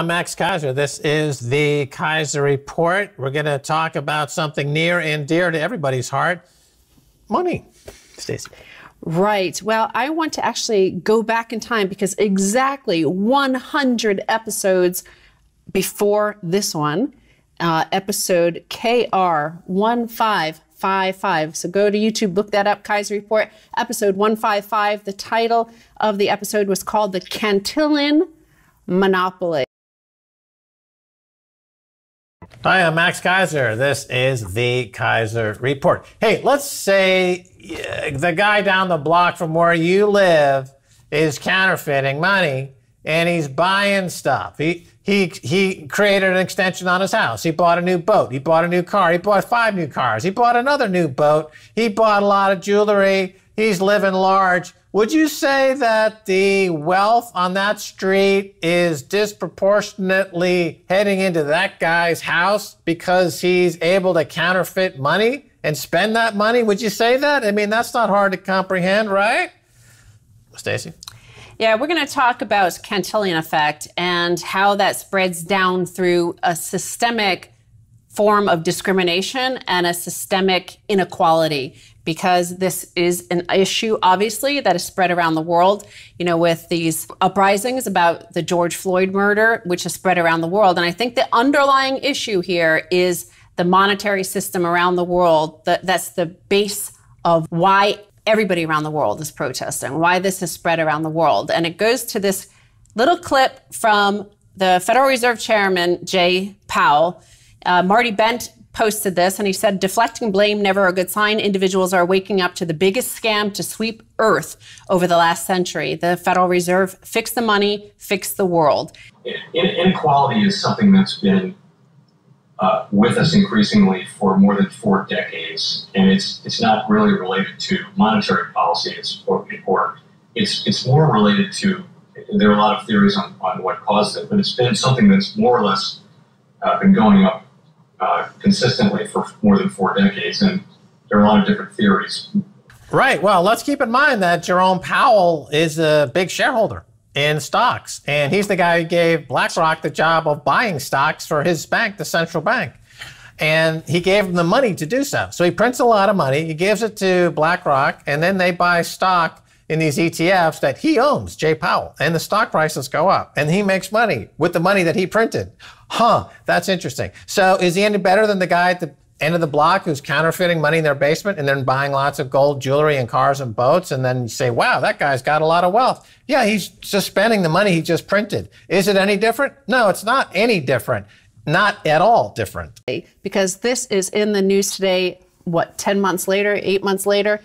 Max Kaiser. This is the Kaiser Report. We're going to talk about something near and dear to everybody's heart, money. Stacey. Right. Well, I want to actually go back in time because exactly 100 episodes before this one, episode KR 1555. So go to YouTube, look that up, Kaiser Report, episode 155. The title of the episode was called The Cantillon Monopoly. Hi, I'm Max Kaiser. This is the Kaiser Report. Hey, let's say the guy down the block from where you live is counterfeiting money and he's buying stuff. He created an extension on his house. He bought a new boat. He bought a new car. He bought 5 new cars. He bought another new boat. He bought a lot of jewelry. He's living large. Would you say that the wealth on that street is disproportionately heading into that guy's house because he's able to counterfeit money and spend that money? Would you say that? I mean, that's not hard to comprehend, right? Stacey? Yeah, we're going to talk about Cantillon effect and how that spreads down through a systemic form of discrimination and a systemic inequality, because this is an issue, obviously, that is spread around the world, you know, with these uprisings about the George Floyd murder, which is spread around the world. And I think the underlying issue here is the monetary system around the world. That's the base of why everybody around the world is protesting, why this is spread around the world. And it goes to this little clip from the Federal Reserve Chairman, Jay Powell. Marty Bent posted this, and he said, deflecting blame, never a good sign. Individuals are waking up to the biggest scam to sweep Earth over the last century. The Federal Reserve, fix the money, fix the world. Inequality is something that's been with us increasingly for more than 4 decades, and it's not really related to monetary policy. It's more related to, there are a lot of theories on what caused it, but it's been something that's more or less been going up consistently for more than 4 decades, and there are a lot of different theories. Right. Well, let's keep in mind that Jerome Powell is a big shareholder in stocks, and he's the guy who gave BlackRock the job of buying stocks for his bank, the central bank. And he gave them the money to do so. So he prints a lot of money, he gives it to BlackRock, and then they buy stock in these ETFs that he owns, Jay Powell, and the stock prices go up, and he makes money with the money that he printed. That's interesting. So is he any better than the guy at the end of the block who's counterfeiting money in their basement and then buying lots of gold jewelry and cars and boats, and then you say, wow, that guy's got a lot of wealth? Yeah, he's just spending the money he just printed. Is it any different? No, it's not any different. Not at all different. Because this is in the news today, 10 months later, 8 months later,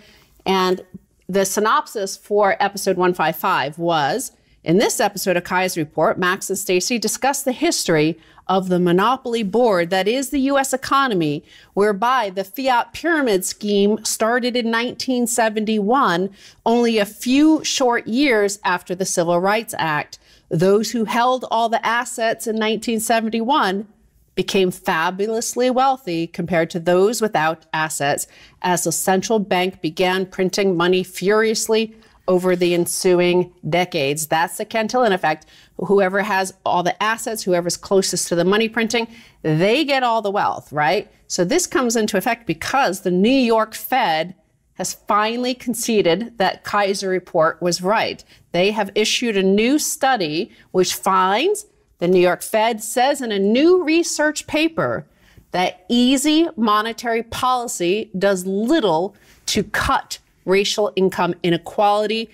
and the synopsis for episode 155 was, in this episode of Kai's Report, Max and Stacey discuss the history of the monopoly board that is the U.S. economy, whereby the fiat pyramid scheme started in 1971, only a few short years after the Civil Rights Act. Those who held all the assets in 1971 became fabulously wealthy compared to those without assets, as the central bank began printing money furiously over the ensuing decades. That's the Cantillon effect. Whoever has all the assets, whoever's closest to the money printing, they get all the wealth, right? So this comes into effect because the New York Fed has finally conceded that Kaiser Report was right. They have issued a new study which finds, the New York Fed says in a new research paper, that easy monetary policy does little to cut racial income inequality.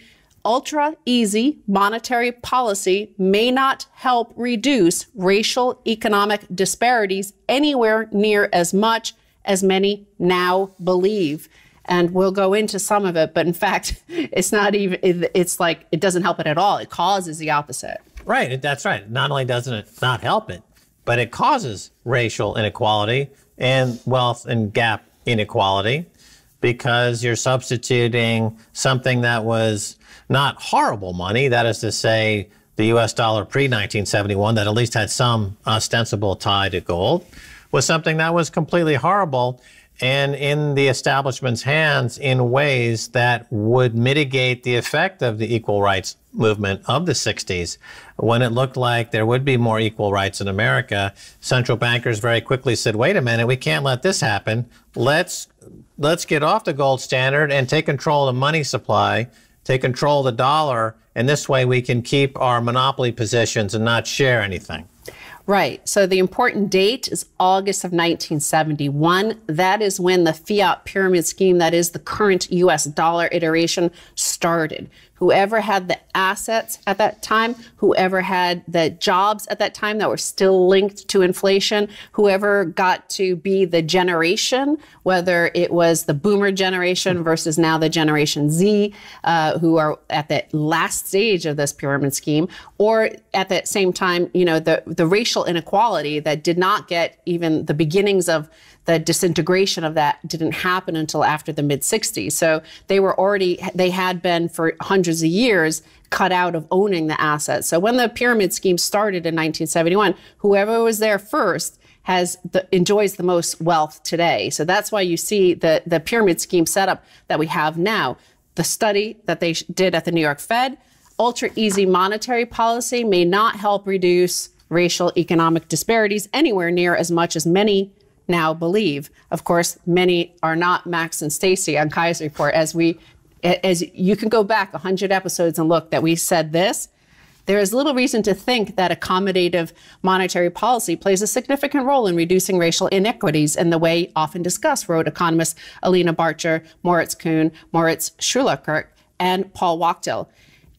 Ultra easy monetary policy may not help reduce racial economic disparities anywhere near as much as many now believe. And we'll go into some of it, but in fact, it's not even, it's like, it doesn't help it at all. It causes the opposite. Right, that's right. Not only doesn't it not help it, but it causes racial inequality and wealth and gap inequality, because you're substituting something that was not horrible money, that is to say, the U.S. dollar pre-1971, that at least had some ostensible tie to gold, was something that was completely horrible. and in the establishment's hands in ways that would mitigate the effect of the equal rights movement of the 60s. When it looked like there would be more equal rights in America, central bankers very quickly said, wait a minute, we can't let this happen. Let's get off the gold standard and take control of the money supply, take control of the dollar, and this way we can keep our monopoly positions and not share anything. Right. So the important date is August of 1971. That is when the fiat pyramid scheme, that is the current U.S. dollar iteration, started. Whoever had the assets at that time, whoever had the jobs at that time that were still linked to inflation, whoever got to be the generation, whether it was the boomer generation versus now the Generation Z, who are at the last stage of this pyramid scheme, or at that same time, you know, the racial inequality that did not get even the beginnings of the disintegration of that didn't happen until after the mid-60s. So they had been for hundreds of years cut out of owning the assets. So when the pyramid scheme started in 1971, whoever was there first enjoys the most wealth today. So that's why you see the pyramid scheme setup that we have now. The study that they did at the New York Fed, ultra easy monetary policy may not help reduce racial economic disparities anywhere near as much as many now believe. Of course, many are not Max and Stacy on Kai's report. As you can go back 100 episodes and look that we said this, there is little reason to think that accommodative monetary policy plays a significant role in reducing racial inequities in the way often discussed, wrote economists Alina Barcher, Moritz Kuhn, Moritz Schulakirk, and Paul Wachtel.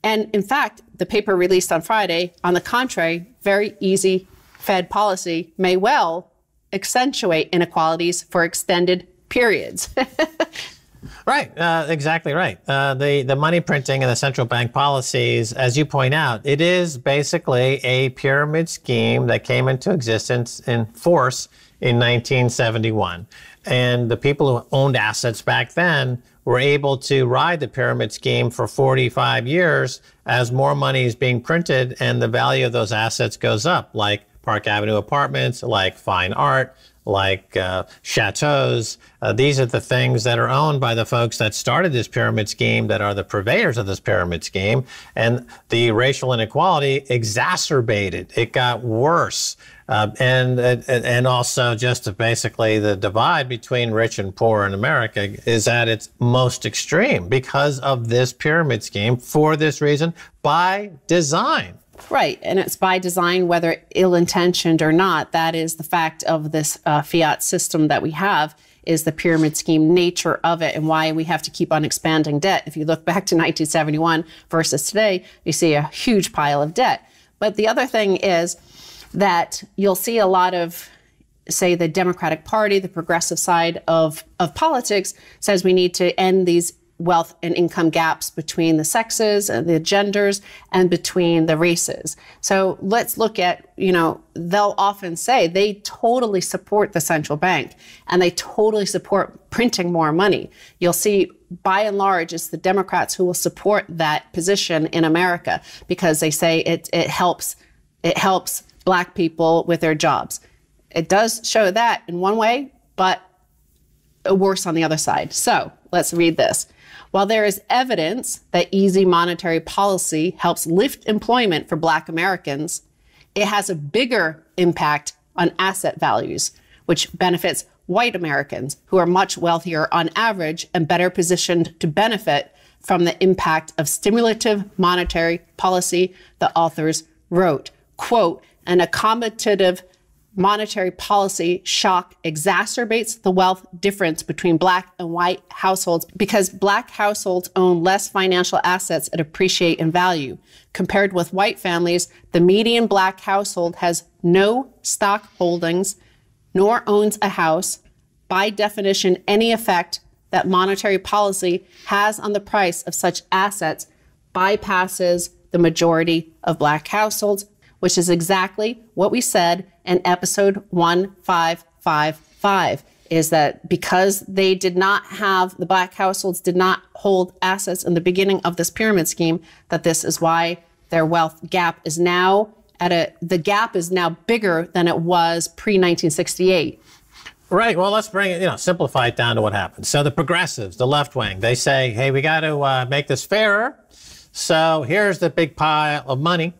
And in fact, the paper released on Friday, on the contrary, very easy Fed policy may well accentuate inequalities for extended periods. Right, exactly right. The money printing and the central bank policies, as you point out, it is basically a pyramid scheme that came into existence in force in 1971. And the people who owned assets back then were able to ride the pyramid scheme for 45 years as more money is being printed and the value of those assets goes up, like Park Avenue apartments, like fine art, like chateaus. These are the things that are owned by the folks that started this pyramid scheme, that are the purveyors of this pyramid scheme. And the racial inequality exacerbated. It got worse. And also just basically the divide between rich and poor in America is at its most extreme because of this pyramid scheme, for this reason, by design. Right. And it's by design, whether ill-intentioned or not. That is the fact of this fiat system that we have, is the pyramid scheme nature of it and why we have to keep on expanding debt. If you look back to 1971 versus today, you see a huge pile of debt. But the other thing is that you'll see a lot of, say, the Democratic Party, the progressive side of politics, says we need to end these wealth and income gaps between the sexes and the genders and between the races. So let's look at, they'll often say they totally support the central bank and they totally support printing more money. You'll see, by and large, it's the Democrats who will support that position in America because they say it helps Black people with their jobs. It does show that in one way, but worse on the other side. So let's read this. While there is evidence that easy monetary policy helps lift employment for Black Americans, it has a bigger impact on asset values, which benefits white Americans who are much wealthier on average and better positioned to benefit from the impact of stimulative monetary policy, the authors wrote. Quote, an accommodative monetary policy shock exacerbates the wealth difference between Black and white households because Black households own less financial assets and appreciate in value. Compared with white families, the median Black household has no stock holdings nor owns a house. By definition, any effect that monetary policy has on the price of such assets bypasses the majority of Black households, which is exactly what we said in episode 1555, is that because they did not have, the Black households did not hold assets in the beginning of this pyramid scheme, that this is why their wealth gap is now the gap is now bigger than it was pre-1968. Right. Well, let's bring it, simplify it down to what happens. So the progressives, the left wing, they say, hey, we got to make this fairer. So here's the big pile of money.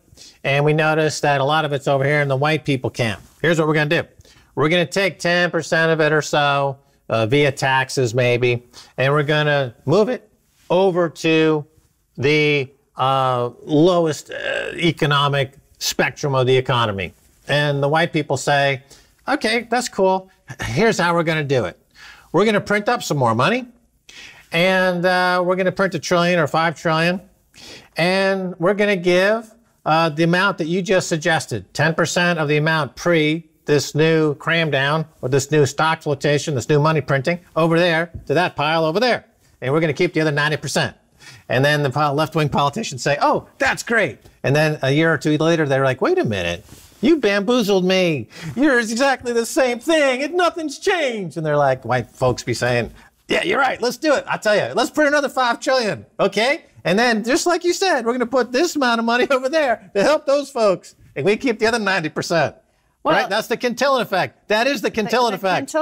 And we notice that a lot of it's over here in the white people camp. Here's what we're going to do. We're going to take 10% of it or so via taxes maybe, and we're going to move it over to the lowest economic spectrum of the economy. And the white people say, okay, that's cool. Here's how we're going to do it. We're going to print up some more money, and we're going to print $1 trillion or $5 trillion, and we're going to give the amount that you just suggested, 10% of the amount pre this new cram down or this new stock flotation, this new money printing over there to that pile over there. And we're going to keep the other 90%. And then the left-wing politicians say, oh, that's great. And then a year or two later, they're like, wait a minute. You bamboozled me. You're exactly the same thing and nothing's changed. And they're like, white folks be saying, yeah, you're right. Let's do it. I'll tell you. Let's print another $5 trillion. Okay? And then just like you said, we're going to put this amount of money over there to help those folks. And we keep the other 90%. Well, right? That's the Cantillon effect. That is the Cantillon effect.